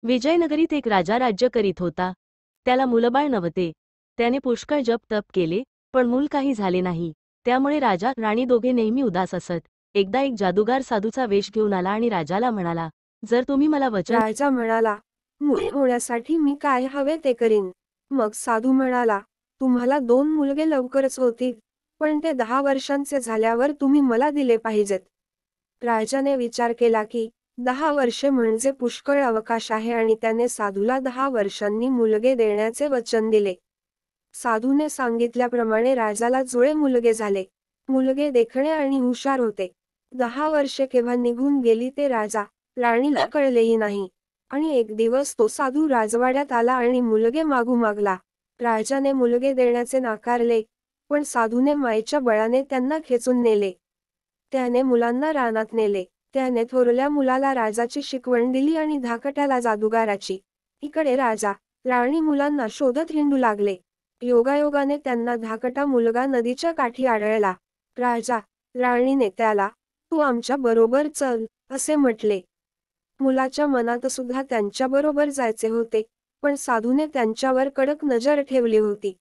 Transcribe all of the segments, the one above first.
विजयनगरीत एक राजा राज्य करीत होता. त्याला मुलबाळ नव्हते. त्याने पुष्कळ जप तप केले, पण मूल काही झाले नाही. त्यामुळे राजा राणी दोघे नेहमी उदास असत. एकदा एक जादूगार साधूचा वेश घेऊन आला आणि राजाला म्हणाला, जर तुम्ही मला वचन. राजा म्हणाला, मूल होण्यासाठी मी काय हवे ते करीन. मग साधू म्हणाला, तुम्हाला 2 मुलगे लवकरच होतील, पण ते 10 वर्षांचे झाल्यावर तुम्ही मला दिले पाहिजेत. राजाने विचार केला की 10 वर्षे म्हणजे पुष्कळ अवकाश आहे आणि त्याने साधूला 10 वर्षांनी मुलगे देण्याचे वचन दिले. साधूने सांगितल्याप्रमाणे राजाला जुळे मुलगे झाले. मुलगे देखणे आणि हुशार होते. 10 वर्षे केव्हा निघून गेली ते राजा राणीला कळलेही नाही. आणि एक दिवस तो साधू राजवाड्यात आला आणि मुलगे मागू मागला. राजाने मुलगे देण्याचे नाकारले, पण साधूने मायेच्या बळाने त्यांना खेचून नेले. त्याने मुलांना रानात नेले. त्याने थोरल्या मुलाला राजाची शिकवण दिली आणि धाकट्याला जादूगाराची. इकडे राजा राणी मुलांना शोधत हिंडू लागले. योगायोगाने त्यांना धाकटा मुलगा नदीच्या काठी आढळला. राजा राणीने त्याला, तू आमच्या बरोबर चल, असे म्हटले. मुलाच्या मनात सुद्धा त्यांच्याबरोबर जायचे होते, पण साधूने त्यांच्यावर कडक नजर ठेवली होती.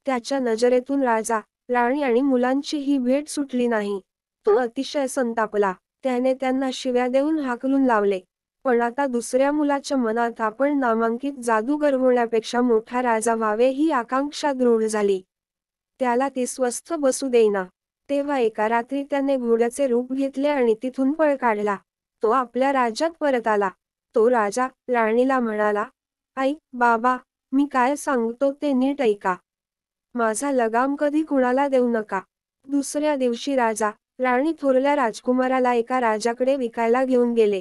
त्याच्या नजरेतून राजा, राणी आणि मुलांची ही भेट सुटली नाही. तो अतिशय संतापला. त्याने त्यांना शिव्या देऊन हाकलून लावले. पण आता दुसऱ्या मुलाच्या मनात आपण नामांकित जादूगर होण्यापेक्षा मोठा राजा व्हावे ही आकांक्षा दृढ झाली. त्याला ती स्वस्थ बसू देईना. तेव्हा एका रात्री त्याने घोड्याचे रूप घेतले आणि तिथून पळ काढला. तो आपल्या राज्यात परत आला. तो राजा राणीला म्हणाला, आई, बाबा, मी काय सांगतो ते नीट ऐका. माझा लगाम कधी कुणाला देऊ नका. दुसऱ्या दिवशी राजा राणी थोरल्या राजकुमाराला एका राजाकडे विकायला घेऊन गेले.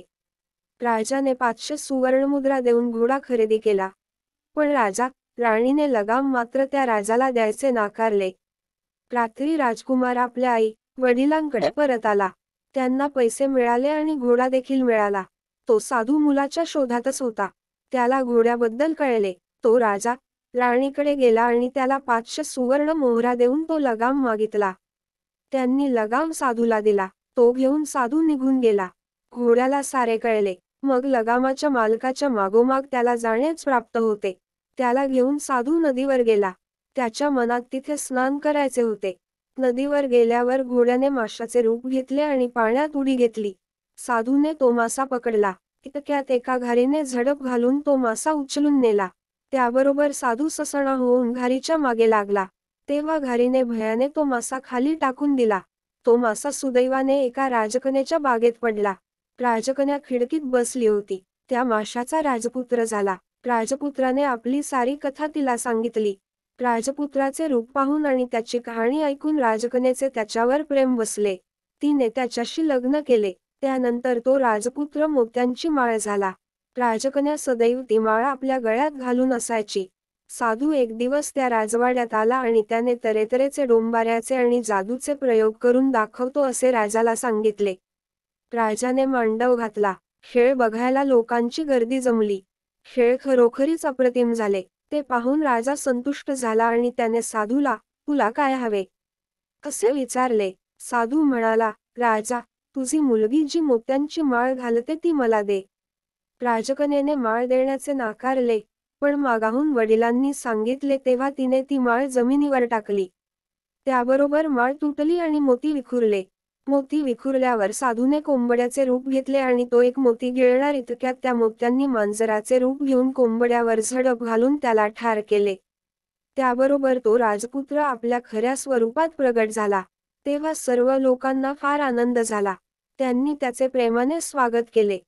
राजाने 500 सुवर्णमुद्रा देऊन घोडा खरेदी केला. पण राजा राणीने लगाम मात्र त्या राजाला द्यायचे नाकारले. रात्री राजकुमार आपल्या आई वडिलांकडे परत आला. त्यांना पैसे मिळाले आणि घोडा देखील मिळाला. तो साधू मुलाच्या शोधातच होता. त्याला घोड्याबद्दल कळले. तो राजा राणीकडे गेला आणि त्याला 500 सुवर्ण मोहरा देऊन तो लगाम मागितला. त्यांनी लगाम साधूला दिला. तो घेऊन साधू निघून गेला. घोड्याला सारे कळले. मग लगामाच्या मालकाच्या मागोमाग त्याला जाणेच प्राप्त होते. त्याला घेऊन साधू नदीवर गेला. त्याच्या मनात तिथे स्नान करायचे होते. नदीवर गेल्यावर घोड्याने माशाचे रूप घेतले आणि पाण्यात उडी घेतली. साधूने तो मासा पकडला. इतक्यात एका घारीने झडप घालून तो मासा उचलून नेला. त्याबरोबर साधू ससणा होऊन घारीच्या मागे लागला. तेव्हा घारीने भयाने तो मासा खाली टाकून दिला. तो मासा सुदैवाने एका राजकन्याच्या बागेत पडला. राजकन्या खिडकीत बसली होती. त्या माशाचा राजपुत्र झाला. राजपुत्राने आपली सारी कथा तिला सांगितली. राजपुत्राचे रूप पाहून आणि त्याची कहाणी ऐकून राजकन्याचे त्याच्यावर प्रेम बसले. तिने त्याच्याशी लग्न केले. त्यानंतर तो राजपुत्र मोत्यांची माळ झाला. राजकन्या सदैव ती माळ आपल्या गळ्यात घालून असायची. साधू एक दिवस त्या राजवाड्यात आला आणि त्याने तऱ्हेतऱ्हेचे डोंबाऱ्याचे आणि जादूचे प्रयोग करून दाखवतो असे राजाला सांगितले. राजाने मांडव घातला. खेळ बघायला लोकांची गर्दी जमली. खेळ खरोखरीच अप्रतिम झाले. ते पाहून राजा संतुष्ट झाला आणि त्याने साधूला, तुला काय हवे, असे विचारले. साधू म्हणाला, राजा, तुझी मुलगी जी मोत्यांची माळ घालते ती मला दे. राजकन्येने माळ देण्याचे नाकारले, पण मागाहून वडिलांनी सांगितले तेव्हा तिने ती माळ जमिनीवर टाकली. त्याबरोबर माळ तुटली आणि मोती विखुरले. मोती विखुरल्यावर साधूने कोंबड्याचे रूप घेतले आणि तो एक मोती गिळणार इतक्यात त्या मोत्यांनी मांजराचे रूप घेऊन कोंबड्यावर झडप घालून त्याला ठार केले. त्याबरोबर तो राजपुत्र आपल्या खऱ्या स्वरूपात प्रगट झाला. तेव्हा सर्व लोकांना फार आनंद झाला. त्यांनी त्याचे प्रेमाने स्वागत केले.